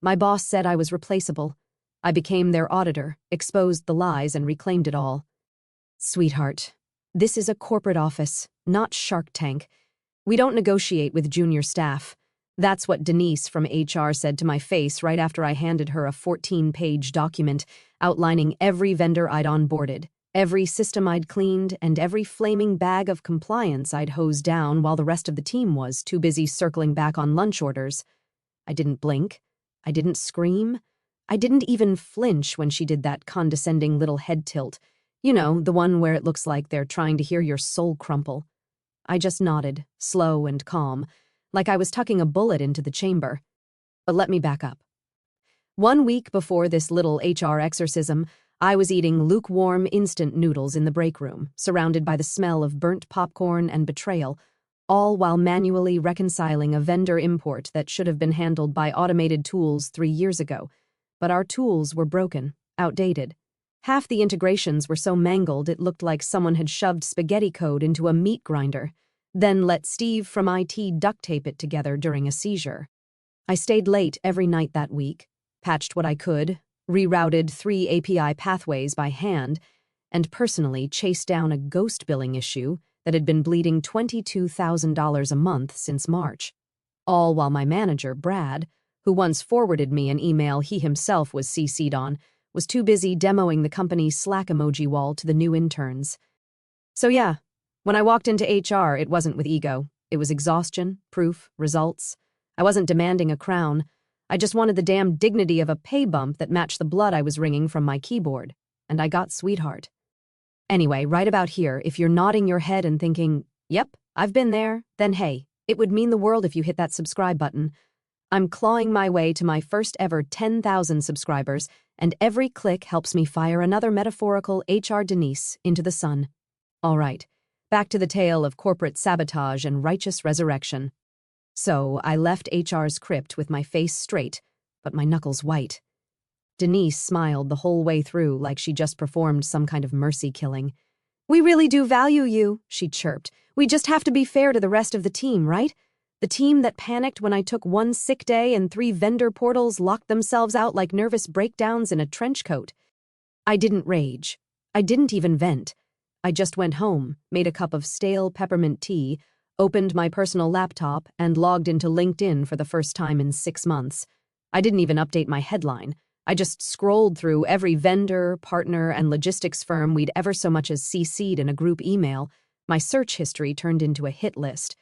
My boss said I was replaceable. I became their auditor, exposed the lies, and reclaimed it all. Sweetheart, this is a corporate office, not Shark Tank. We don't negotiate with junior staff. That's what Denise from HR said to my face right after I handed her a 14-page document outlining every vendor I'd onboarded, every system I'd cleaned, and every flaming bag of compliance I'd hosed down while the rest of the team was too busy circling back on lunch orders. I didn't blink. I didn't scream. I didn't even flinch when she did that condescending little head tilt. You know, the one where it looks like they're trying to hear your soul crumple. I just nodded, slow and calm, like I was tucking a bullet into the chamber. But let me back up. 1 week before this little HR exorcism, I was eating lukewarm instant noodles in the break room, surrounded by the smell of burnt popcorn and betrayal, all while manually reconciling a vendor import that should have been handled by automated tools 3 years ago. But our tools were broken, outdated. Half the integrations were so mangled it looked like someone had shoved spaghetti code into a meat grinder, then let Steve from IT duct tape it together during a seizure. I stayed late every night that week, patched what I could, rerouted 3 API pathways by hand, and personally chased down a ghost billing issue that had been bleeding $22,000 a month since March. All while my manager, Brad, who once forwarded me an email he himself was CC'd on, was too busy demoing the company's Slack emoji wall to the new interns. So yeah, when I walked into HR, it wasn't with ego. It was exhaustion, proof, results. I wasn't demanding a crown. I just wanted the damn dignity of a pay bump that matched the blood I was wringing from my keyboard. And I got sweetheart. Anyway, right about here, if you're nodding your head and thinking, yep, I've been there, then hey, it would mean the world if you hit that subscribe button. I'm clawing my way to my first ever 10,000 subscribers, and every click helps me fire another metaphorical HR Denise into the sun. All right, back to the tale of corporate sabotage and righteous resurrection. So I left HR's crypt with my face straight, but my knuckles white. Denise smiled the whole way through like she just performed some kind of mercy killing. "We really do value you," she chirped. "We just have to be fair to the rest of the team, right? The team that panicked when I took 1 sick day and 3 vendor portals locked themselves out like nervous breakdowns in a trench coat." I didn't rage. I didn't even vent. I just went home, made a cup of stale peppermint tea, opened my personal laptop, and logged into LinkedIn for the first time in 6 months. I didn't even update my headline. I just scrolled through every vendor, partner, and logistics firm we'd ever so much as CC'd in a group email. My search history turned into a hit list.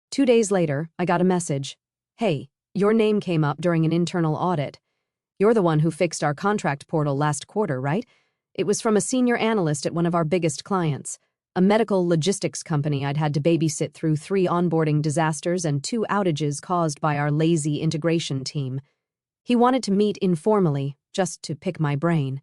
2 days later, I got a message. "Hey, your name came up during an internal audit. You're the one who fixed our contract portal last quarter, right?" It was from a senior analyst at one of our biggest clients, a medical logistics company I'd had to babysit through 3 onboarding disasters and 2 outages caused by our lazy integration team. He wanted to meet informally, just to pick my brain.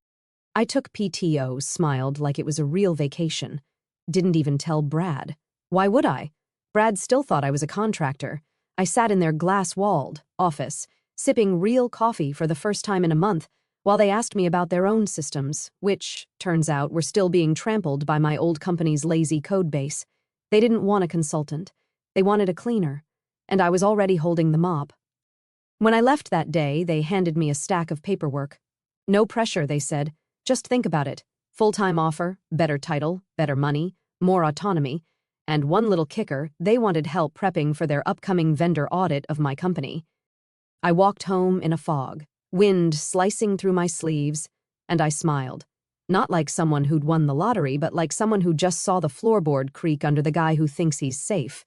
I took PTO, smiled like it was a real vacation. Didn't even tell Brad. Why would I? Brad still thought I was a contractor. I sat in their glass-walled office, sipping real coffee for the first time in a month, while they asked me about their own systems, which, turns out, were still being trampled by my old company's lazy code base. They didn't want a consultant. They wanted a cleaner, and I was already holding the mop. When I left that day, they handed me a stack of paperwork. "No pressure," they said. "Just think about it. Full-time offer, better title, better money, more autonomy, and one little kicker, they wanted help prepping for their upcoming vendor audit of my company." I walked home in a fog, wind slicing through my sleeves, and I smiled. Not like someone who'd won the lottery, but like someone who just saw the floorboard creak under the guy who thinks he's safe.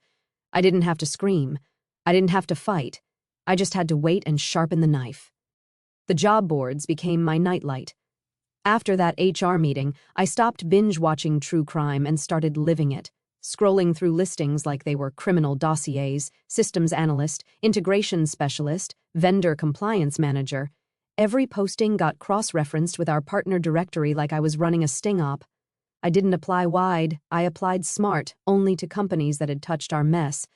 I didn't have to scream. I didn't have to fight. I just had to wait and sharpen the knife. The job boards became my nightlight. After that HR meeting, I stopped binge-watching true crime and started living it, scrolling through listings like they were criminal dossiers, systems analyst, integration specialist, vendor compliance manager. Every posting got cross-referenced with our partner directory like I was running a sting op. I didn't apply wide, I applied smart, only to companies that had touched our mess.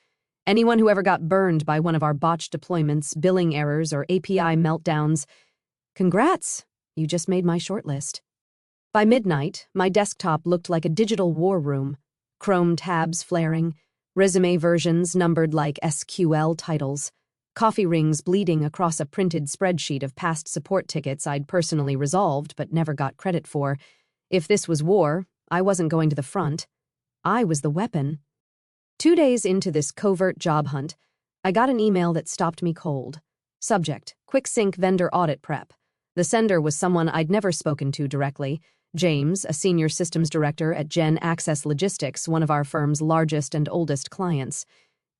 Anyone who ever got burned by one of our botched deployments, billing errors, or API meltdowns, congrats, you just made my shortlist. By midnight, my desktop looked like a digital war room, Chrome tabs flaring, resume versions numbered like SQL titles. coffee rings bleeding across a printed spreadsheet of past support tickets I'd personally resolved but never got credit for. If this was war, I wasn't going to the front. I was the weapon. 2 days into this covert job hunt, I got an email that stopped me cold. Subject: Quick Sync Vendor Audit Prep. The sender was someone I'd never spoken to directly. James, a senior systems director at Gen Access Logistics, one of our firm's largest and oldest clients.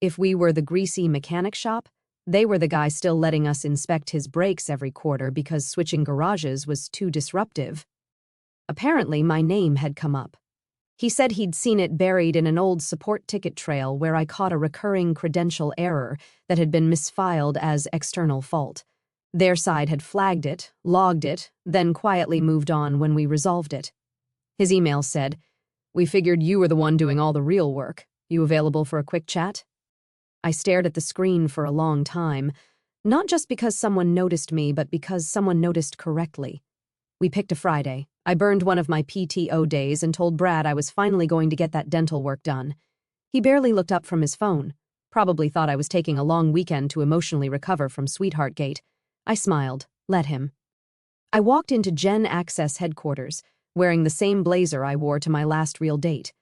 If we were the greasy mechanic shop, they were the guy still letting us inspect his brakes every quarter because switching garages was too disruptive. Apparently, my name had come up. He said he'd seen it buried in an old support ticket trail where I caught a recurring credential error that had been misfiled as external fault. Their side had flagged it, logged it, then quietly moved on when we resolved it. His email said, "We figured you were the one doing all the real work. You available for a quick chat?" I stared at the screen for a long time, not just because someone noticed me, but because someone noticed correctly. We picked a Friday. I burned one of my PTO days and told Brad I was finally going to get that dental work done. He barely looked up from his phone, probably thought I was taking a long weekend to emotionally recover from Sweetheart Gate. I smiled, let him. I walked into Gen Access headquarters, wearing the same blazer I wore to my last real date.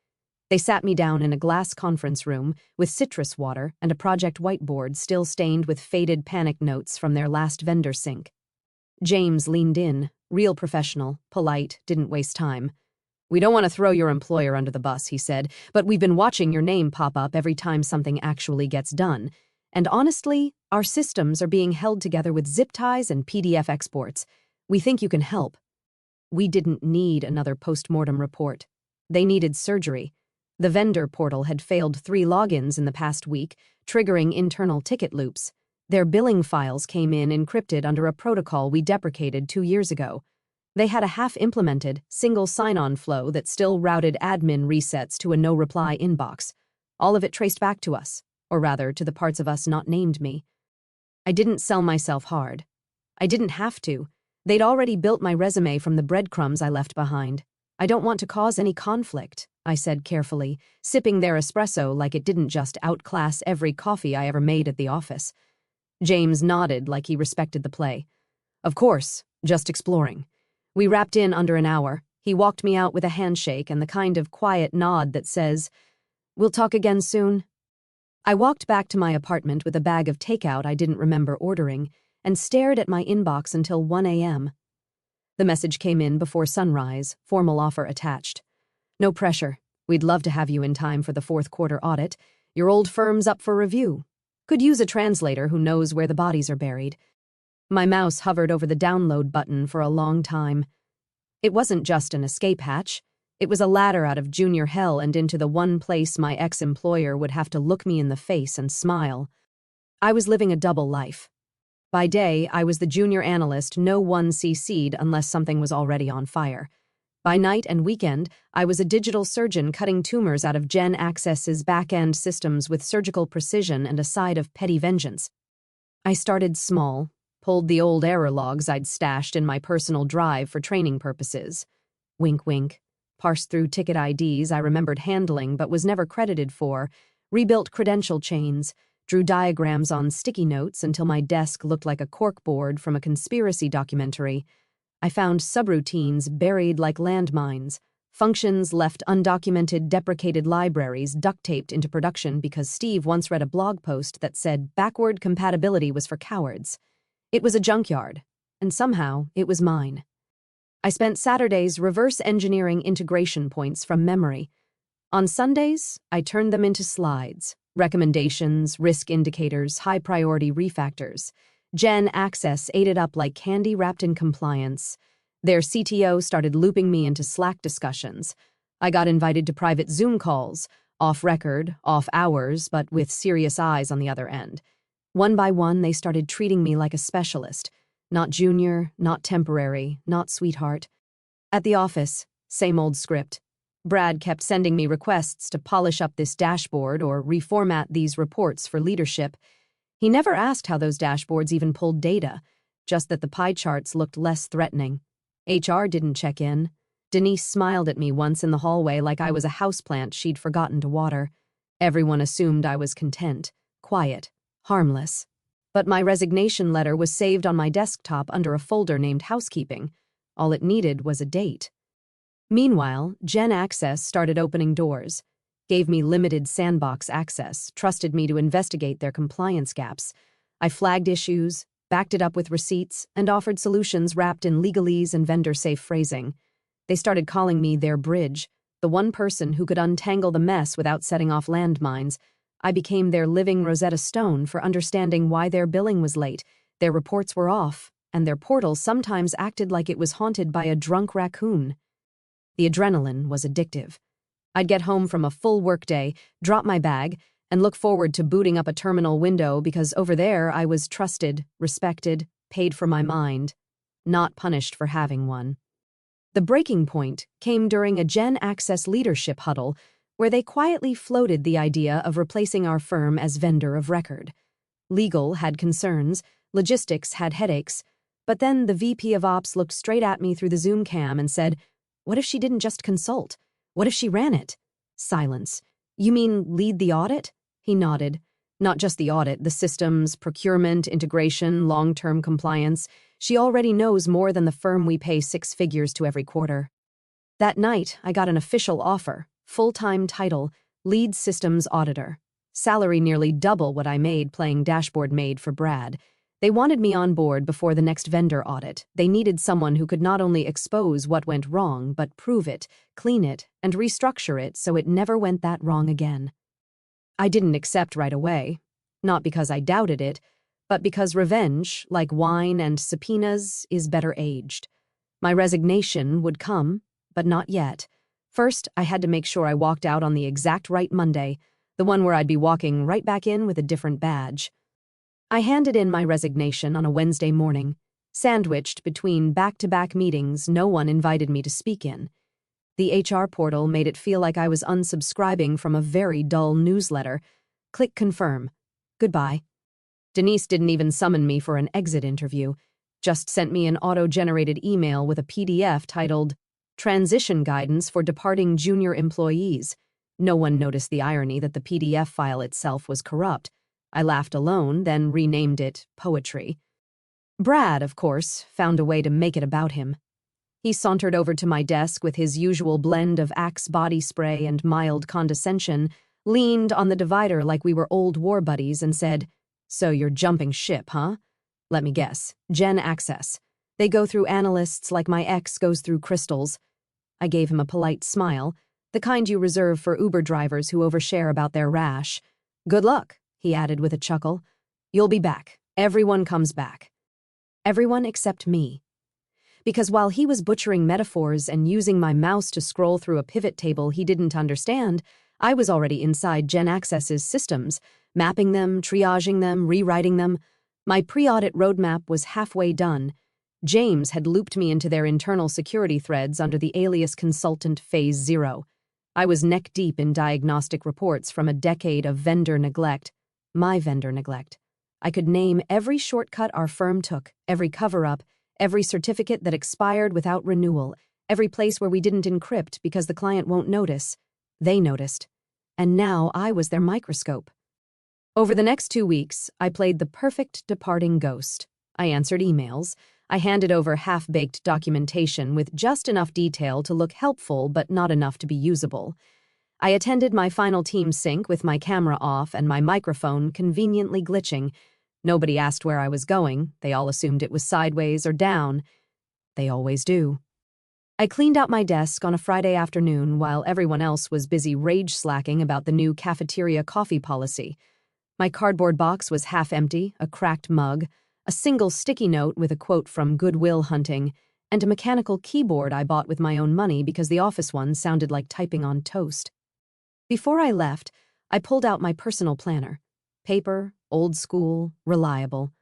They sat me down in a glass conference room with citrus water and a project whiteboard still stained with faded panic notes from their last vendor sync. James leaned in, real professional, polite, didn't waste time. "We don't want to throw your employer under the bus," he said, "but we've been watching your name pop up every time something actually gets done. And honestly, our systems are being held together with zip ties and PDF exports. We think you can help." We didn't need another post-mortem report. They needed surgery. The vendor portal had failed 3 logins in the past week, triggering internal ticket loops. Their billing files came in encrypted under a protocol we deprecated 2 years ago. They had a half-implemented, single sign-on flow that still routed admin resets to a no-reply inbox. All of it traced back to us, or rather, to the parts of us not named me. I didn't sell myself hard. I didn't have to. They'd already built my resume from the breadcrumbs I left behind. "I don't want to cause any conflict," I said carefully, sipping their espresso like it didn't just outclass every coffee I ever made at the office. James nodded like he respected the play. "Of course, just exploring." We wrapped in under an hour. He walked me out with a handshake and the kind of quiet nod that says, "We'll talk again soon." I walked back to my apartment with a bag of takeout I didn't remember ordering and stared at my inbox until 1 a.m. The message came in before sunrise, formal offer attached. "No pressure. We'd love to have you in time for the 4th quarter audit. Your old firm's up for review. Could use a translator who knows where the bodies are buried." My mouse hovered over the download button for a long time. It wasn't just an escape hatch. It was a ladder out of junior hell and into the one place my ex-employer would have to look me in the face and smile. I was living a double life. By day, I was the junior analyst no one CC'd unless something was already on fire. By night and weekend, I was a digital surgeon cutting tumors out of Gen Access's back-end systems with surgical precision and a side of petty vengeance. I started small, pulled the old error logs I'd stashed in my personal drive for training purposes. Wink, wink. Parsed through ticket IDs I remembered handling but was never credited for, rebuilt credential chains, drew diagrams on sticky notes until my desk looked like a corkboard from a conspiracy documentary. I found subroutines buried like landmines, functions left undocumented, deprecated libraries duct-taped into production because Steve once read a blog post that said backward compatibility was for cowards. It was a junkyard, and somehow it was mine. I spent Saturdays reverse engineering integration points from memory. On Sundays, I turned them into slides, recommendations, risk indicators, high-priority refactors. Gen Access ate it up like candy wrapped in compliance. Their CTO started looping me into Slack discussions. I got invited to private Zoom calls, off record, off hours, but with serious eyes on the other end. One by one, they started treating me like a specialist. Not junior, not temporary, not sweetheart. At the office, same old script. Brad kept sending me requests to polish up this dashboard or reformat these reports for leadership. He never asked how those dashboards even pulled data, just that the pie charts looked less threatening. HR didn't check in. Denise smiled at me once in the hallway like I was a houseplant she'd forgotten to water. Everyone assumed I was content, quiet, harmless. But my resignation letter was saved on my desktop under a folder named Housekeeping. All it needed was a date. Meanwhile, Gen Access started opening doors, gave me limited sandbox access, trusted me to investigate their compliance gaps. I flagged issues, backed it up with receipts, and offered solutions wrapped in legalese and vendor-safe phrasing. They started calling me their bridge, the one person who could untangle the mess without setting off landmines. I became their living Rosetta Stone for understanding why their billing was late, their reports were off, and their portal sometimes acted like it was haunted by a drunk raccoon. The adrenaline was addictive. I'd get home from a full workday, drop my bag, and look forward to booting up a terminal window because over there I was trusted, respected, paid for my mind, not punished for having one. The breaking point came during a Gen Access leadership huddle where they quietly floated the idea of replacing our firm as vendor of record. Legal had concerns, logistics had headaches, but then the VP of Ops looked straight at me through the Zoom cam and said, "What if she didn't just consult? What if she ran it?" Silence. "You mean lead the audit?" He nodded. "Not just the audit, the systems, procurement, integration, long-term compliance. She already knows more than the firm we pay 6 figures to every quarter." That night, I got an official offer, full-time title, lead systems auditor. Salary nearly double what I made playing dashboard maid for Brad. They wanted me on board before the next vendor audit. They needed someone who could not only expose what went wrong, but prove it, clean it, and restructure it so it never went that wrong again. I didn't accept right away, not because I doubted it, but because revenge, like wine and subpoenas, is better aged. My resignation would come, but not yet. First, I had to make sure I walked out on the exact right Monday, the one where I'd be walking right back in with a different badge. I handed in my resignation on a Wednesday morning, sandwiched between back-to-back meetings no one invited me to speak in. The HR portal made it feel like I was unsubscribing from a very dull newsletter. Click confirm. Goodbye. Denise didn't even summon me for an exit interview, just sent me an auto-generated email with a PDF titled, "Transition Guidance for Departing Junior Employees." No one noticed the irony that the PDF file itself was corrupt. I laughed alone, then renamed it Poetry. Brad, of course, found a way to make it about him. He sauntered over to my desk with his usual blend of Axe body spray and mild condescension, leaned on the divider like we were old war buddies and said, "So you're jumping ship, huh? Let me guess. Gen Access. They go through analysts like my ex goes through crystals." I gave him a polite smile, the kind you reserve for Uber drivers who overshare about their rash. "Good luck," he added with a chuckle. "You'll be back. Everyone comes back." Everyone except me. Because while he was butchering metaphors and using my mouse to scroll through a pivot table he didn't understand, I was already inside Gen Access's systems, mapping them, triaging them, rewriting them. My pre-audit roadmap was halfway done. James had looped me into their internal security threads under the alias consultant Phase 0. I was neck-deep in diagnostic reports from a decade of vendor neglect. My vendor neglect. I could name every shortcut our firm took, every cover-up, every certificate that expired without renewal, every place where we didn't encrypt because the client won't notice. They noticed. And now I was their microscope. Over the next 2 weeks, I played the perfect departing ghost. I answered emails. I handed over half-baked documentation with just enough detail to look helpful but not enough to be usable. I attended my final team sync with my camera off and my microphone conveniently glitching. Nobody asked where I was going. They all assumed it was sideways or down. They always do. I cleaned out my desk on a Friday afternoon while everyone else was busy rage-slacking about the new cafeteria coffee policy. My cardboard box was half empty, a cracked mug, a single sticky note with a quote from Good Will Hunting, and a mechanical keyboard I bought with my own money because the office one sounded like typing on toast. Before I left, I pulled out my personal planner. Paper, old school, reliable.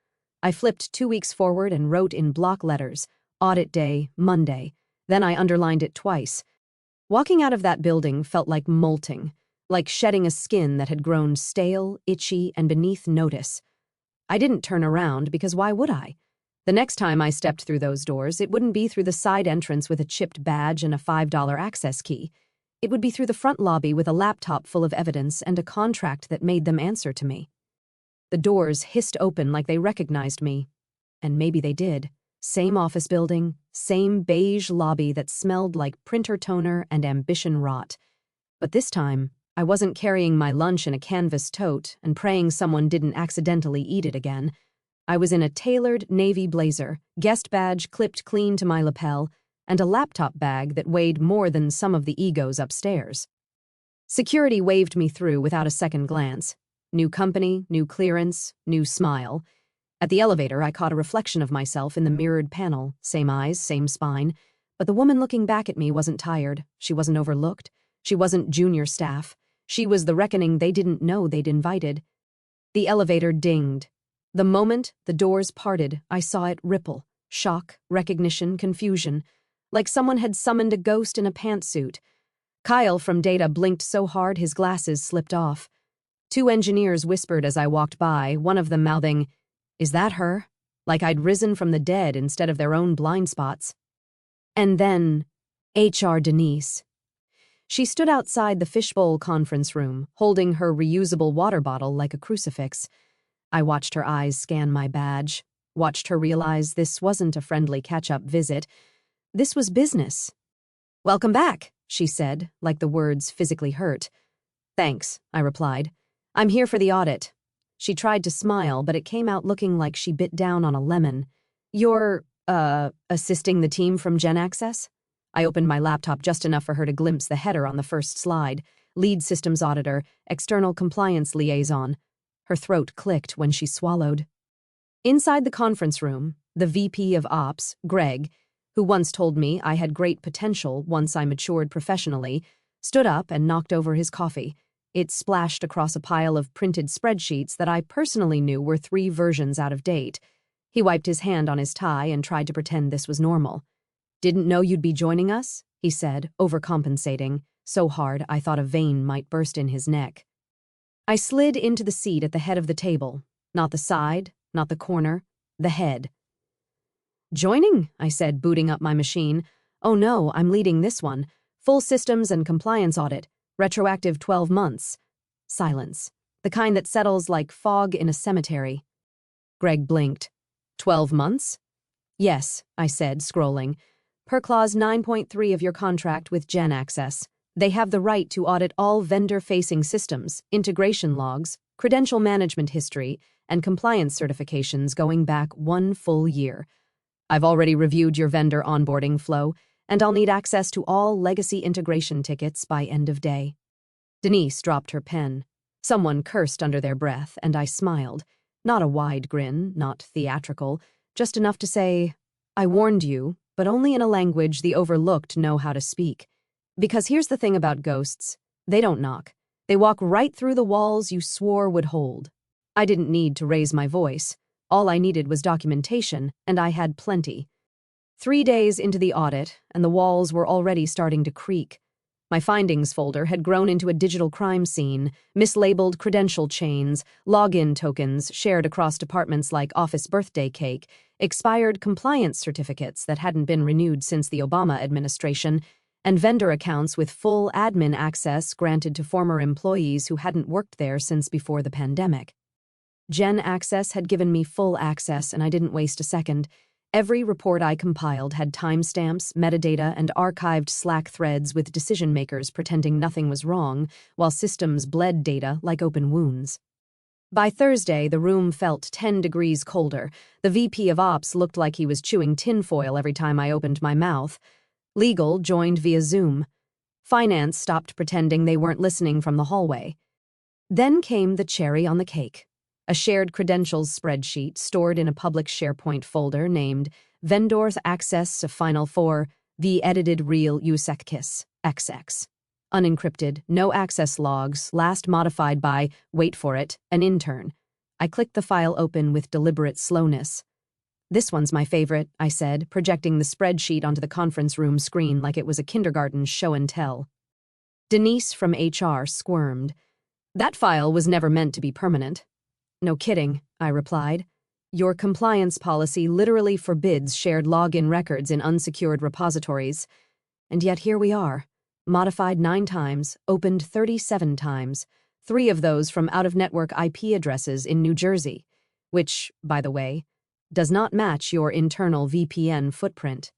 I flipped 2 weeks forward and wrote in block letters, Audit Day, Monday. Then I underlined it twice. Walking out of that building felt like molting, like shedding a skin that had grown stale, itchy, and beneath notice. I didn't turn around because why would I? The next time I stepped through those doors, it wouldn't be through the side entrance with a chipped badge and a $5 access key. It would be through the front lobby with a laptop full of evidence and a contract that made them answer to me. The doors hissed open like they recognized me. And maybe they did. Same office building, same beige lobby that smelled like printer toner and ambition rot. But this time, I wasn't carrying my lunch in a canvas tote and praying someone didn't accidentally eat it again. I was in a tailored navy blazer, guest badge clipped clean to my lapel, and a laptop bag that weighed more than some of the egos upstairs. Security waved me through without a second glance. New company, new clearance, new smile. At the elevator, I caught a reflection of myself in the mirrored panel, same eyes, same spine. But the woman looking back at me wasn't tired. She wasn't overlooked. She wasn't junior staff. She was the reckoning they didn't know they'd invited. The elevator dinged. The moment the doors parted, I saw it ripple. Shock, recognition, confusion. Like someone had summoned a ghost in a pantsuit. Kyle from Data blinked so hard his glasses slipped off. 2 engineers whispered as I walked by, one of them mouthing, "Is that her?" Like I'd risen from the dead instead of their own blind spots. And then, HR Denise. She stood outside the fishbowl conference room, holding her reusable water bottle like a crucifix. I watched her eyes scan my badge, watched her realize this wasn't a friendly catch-up visit. This was business. "Welcome back," she said, like the words physically hurt. "Thanks," I replied. "I'm here for the audit." She tried to smile, but it came out looking like she bit down on a lemon. "You're, assisting the team from Gen Access?" I opened my laptop just enough for her to glimpse the header on the first slide. Lead Systems Auditor, External Compliance Liaison. Her throat clicked when she swallowed. Inside the conference room, the VP of Ops, Greg, who once told me I had great potential once I matured professionally, stood up and knocked over his coffee. It splashed across a pile of printed spreadsheets that I personally knew were 3 versions out of date. He wiped his hand on his tie and tried to pretend this was normal. "Didn't know you'd be joining us," he said, overcompensating, so hard I thought a vein might burst in his neck. I slid into the seat at the head of the table. Not the side, not the corner, the head. "Joining?" I said, booting up my machine. "Oh no, I'm leading this one. Full systems and compliance audit. Retroactive 12 months. Silence. The kind that settles like fog in a cemetery. Greg blinked. 12 months? Yes, I said, scrolling. Per clause 9.3 of your contract with Gen Access. They have the right to audit all vendor-facing systems, integration logs, credential management history, and compliance certifications going back 1 full year. I've already reviewed your vendor onboarding flow, and I'll need access to all legacy integration tickets by end of day." Denise dropped her pen. Someone cursed under their breath, and I smiled. Not a wide grin, not theatrical, just enough to say, "I warned you, but only in a language the overlooked know how to speak. Because here's the thing about ghosts. They don't knock. They walk right through the walls you swore would hold." I didn't need to raise my voice. All I needed was documentation, and I had plenty. 3 days into the audit, and the walls were already starting to creak. My findings folder had grown into a digital crime scene, mislabeled credential chains, login tokens shared across departments like office birthday cake, expired compliance certificates that hadn't been renewed since the Obama administration, and vendor accounts with full admin access granted to former employees who hadn't worked there since before the pandemic. Gen Access had given me full access, and I didn't waste a second. Every report I compiled had timestamps, metadata, and archived Slack threads with decision-makers pretending nothing was wrong, while systems bled data like open wounds. By Thursday, the room felt 10 degrees colder. The VP of Ops looked like he was chewing tinfoil every time I opened my mouth. Legal joined via Zoom. Finance stopped pretending they weren't listening from the hallway. Then came the cherry on the cake. A shared credentials spreadsheet stored in a public SharePoint folder named Vendors Access to Final 4, the edited real USECKIS, XX. Unencrypted, no access logs, last modified by, wait for it, an intern. I clicked the file open with deliberate slowness. "This one's my favorite," I said, projecting the spreadsheet onto the conference room screen like it was a kindergarten show and tell. Denise from HR squirmed. "That file was never meant to be permanent." "No kidding," I replied. "Your compliance policy literally forbids shared login records in unsecured repositories. And yet here we are, modified 9 times, opened 37 times, 3 of those from out-of-network IP addresses in New Jersey, which, by the way, does not match your internal VPN footprint.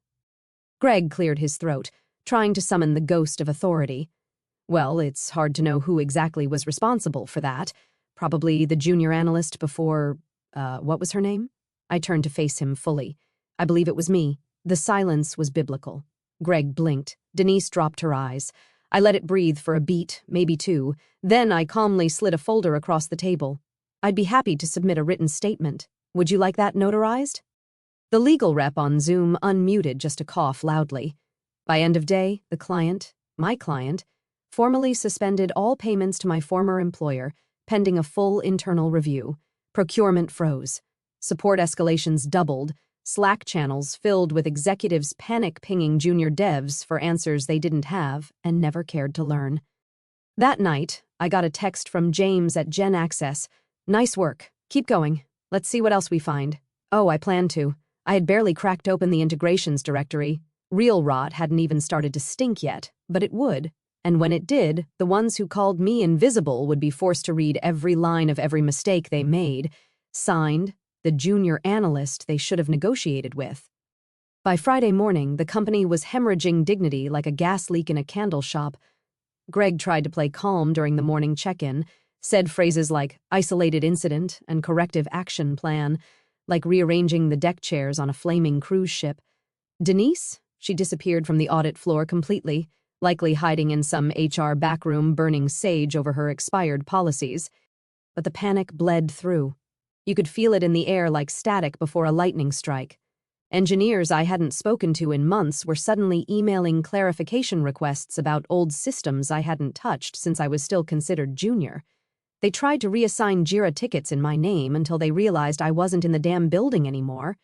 Greg cleared his throat, trying to summon the ghost of authority. Well, it's hard to know who exactly was responsible for that. Probably the junior analyst before, what was her name? I turned to face him fully. I believe it was me. The silence was biblical. Greg blinked. Denise dropped her eyes. I let it breathe for a beat, maybe 2. Then I calmly slid a folder across the table. I'd be happy to submit a written statement. Would you like that notarized? The legal rep on Zoom unmuted just to cough loudly. By end of day, the client, my client, formally suspended all payments to my former employer, pending a full internal review. Procurement froze. Support escalations doubled. Slack channels filled with executives panic-pinging junior devs for answers they didn't have and never cared to learn. That night, I got a text from James at Gen Access. Nice work. Keep going. Let's see what else we find. Oh, I planned to. I had barely cracked open the integrations directory. Real rot hadn't even started to stink yet, but it would. And when it did, the ones who called me invisible would be forced to read every line of every mistake they made. Signed, the junior analyst they should have negotiated with. By Friday morning, the company was hemorrhaging dignity like a gas leak in a candle shop. Greg tried to play calm during the morning check-in, said phrases like isolated incident and corrective action plan, like rearranging the deck chairs on a flaming cruise ship. Denise? She disappeared from the audit floor completely, likely hiding in some HR backroom burning sage over her expired policies. But the panic bled through. You could feel it in the air like static before a lightning strike. Engineers I hadn't spoken to in months were suddenly emailing clarification requests about old systems I hadn't touched since I was still considered junior. They tried to reassign JIRA tickets in my name until they realized I wasn't in the damn building anymore.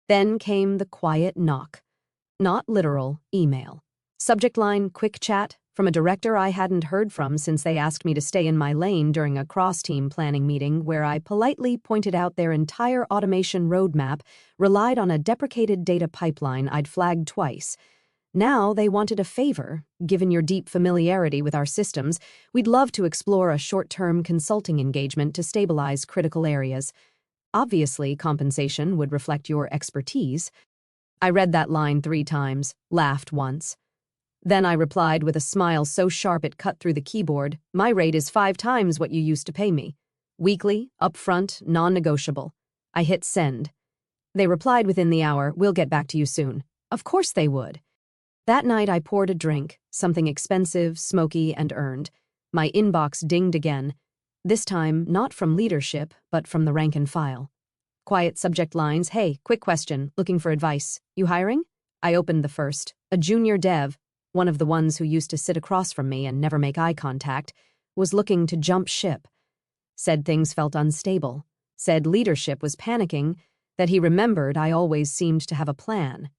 Then came the quiet knock. Not literal, email. Subject line, quick chat, from a director I hadn't heard from since they asked me to stay in my lane during a cross-team planning meeting where I politely pointed out their entire automation roadmap relied on a deprecated data pipeline I'd flagged twice. Now they wanted a favor. Given your deep familiarity with our systems, we'd love to explore a short-term consulting engagement to stabilize critical areas. Obviously, compensation would reflect your expertise. I read that line 3 times, laughed once. Then I replied with a smile so sharp it cut through the keyboard, my rate is 5 times what you used to pay me. Weekly, upfront, non-negotiable. I hit send. They replied within the hour, we'll get back to you soon. Of course they would. That night I poured a drink, something expensive, smoky, and earned. My inbox dinged again. This time, not from leadership, but from the rank and file. Quiet subject lines, hey, quick question, looking for advice. You hiring? I opened the first. A junior dev, one of the ones who used to sit across from me and never make eye contact, was looking to jump ship. Said things felt unstable. Said leadership was panicking, that he remembered I always seemed to have a plan.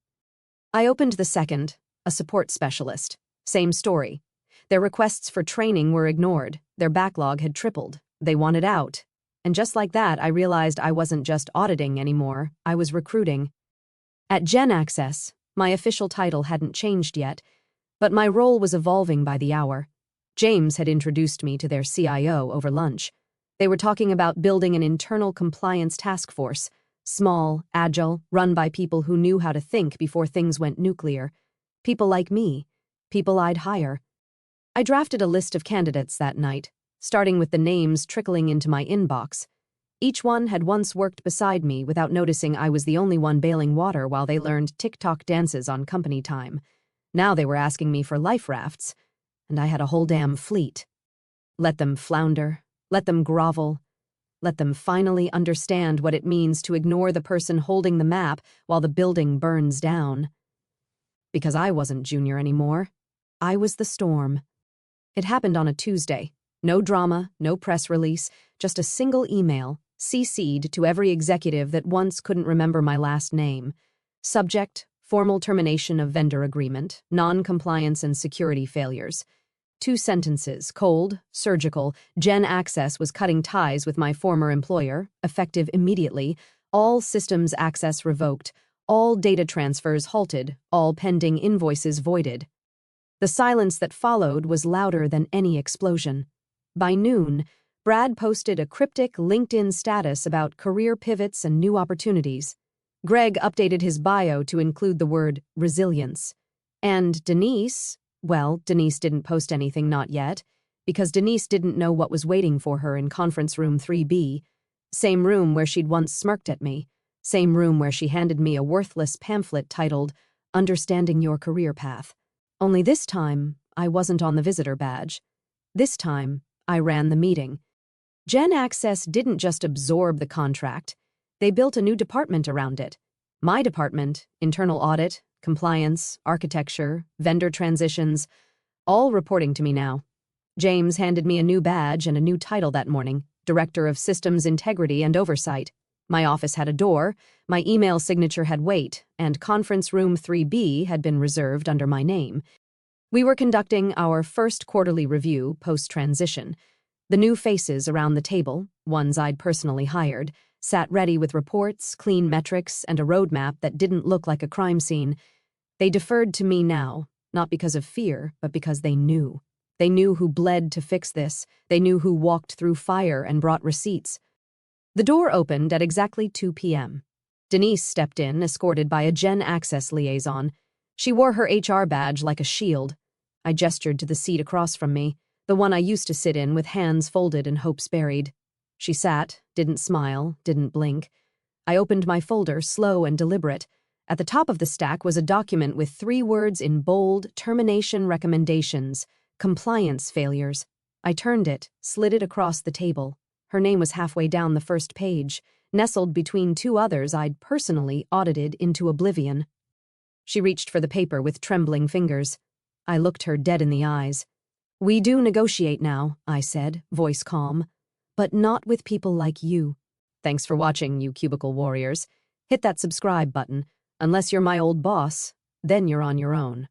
I opened the second, a support specialist. Same story. Their requests for training were ignored. Their backlog had tripled. They wanted out. And just like that, I realized I wasn't just auditing anymore, I was recruiting. At Gen Access, my official title hadn't changed yet, but my role was evolving by the hour. James had introduced me to their CIO over lunch. They were talking about building an internal compliance task force, small, agile, run by people who knew how to think before things went nuclear. People like me, people I'd hire. I drafted a list of candidates that night, starting with the names trickling into my inbox. Each one had once worked beside me without noticing I was the only one bailing water while they learned TikTok dances on company time. Now they were asking me for life rafts, and I had a whole damn fleet. Let them flounder, let them grovel, let them finally understand what it means to ignore the person holding the map while the building burns down. Because I wasn't junior anymore. I was the storm. It happened on a Tuesday. No drama, no press release, just a single email, CC'd to every executive that once couldn't remember my last name. Subject, formal termination of vendor agreement, non-compliance and security failures. 2 sentences, cold, surgical. Gen Access was cutting ties with my former employer, effective immediately. All systems access revoked. All data transfers halted. All pending invoices voided. The silence that followed was louder than any explosion. By noon, Brad posted a cryptic LinkedIn status about career pivots and new opportunities. Greg updated his bio to include the word resilience. And Denise didn't post anything, not yet, because Denise didn't know what was waiting for her in conference room 3B, same room where she'd once smirked at me, same room where she handed me a worthless pamphlet titled Understanding Your Career Path. Only this time, I wasn't on the visitor badge. This time, I ran the meeting. Gen Access didn't just absorb the contract, they built a new department around it. My department, internal audit, compliance, architecture, vendor transitions, all reporting to me now. James handed me a new badge and a new title that morning, Director of Systems Integrity and Oversight. My office had a door, my email signature had weight, and conference room 3B had been reserved under my name. We were conducting our first quarterly review post-transition. The new faces around the table, ones I'd personally hired, sat ready with reports, clean metrics, and a roadmap that didn't look like a crime scene. They deferred to me now, not because of fear, but because they knew. They knew who bled to fix this. They knew who walked through fire and brought receipts. The door opened at exactly 2 p.m. Denise stepped in, escorted by a Gen Access liaison. She wore her HR badge like a shield. I gestured to the seat across from me, the one I used to sit in with hands folded and hopes buried. She sat, didn't smile, didn't blink. I opened my folder, slow and deliberate. At the top of the stack was a document with 3 words in bold: termination recommendations, compliance failures. I turned it, slid it across the table. Her name was halfway down the first page, nestled between 2 others I'd personally audited into oblivion. She reached for the paper with trembling fingers. I looked her dead in the eyes. "We do negotiate now," I said, voice calm. "But not with people like you." Thanks for watching, you cubicle warriors. Hit that subscribe button. Unless you're my old boss, then you're on your own.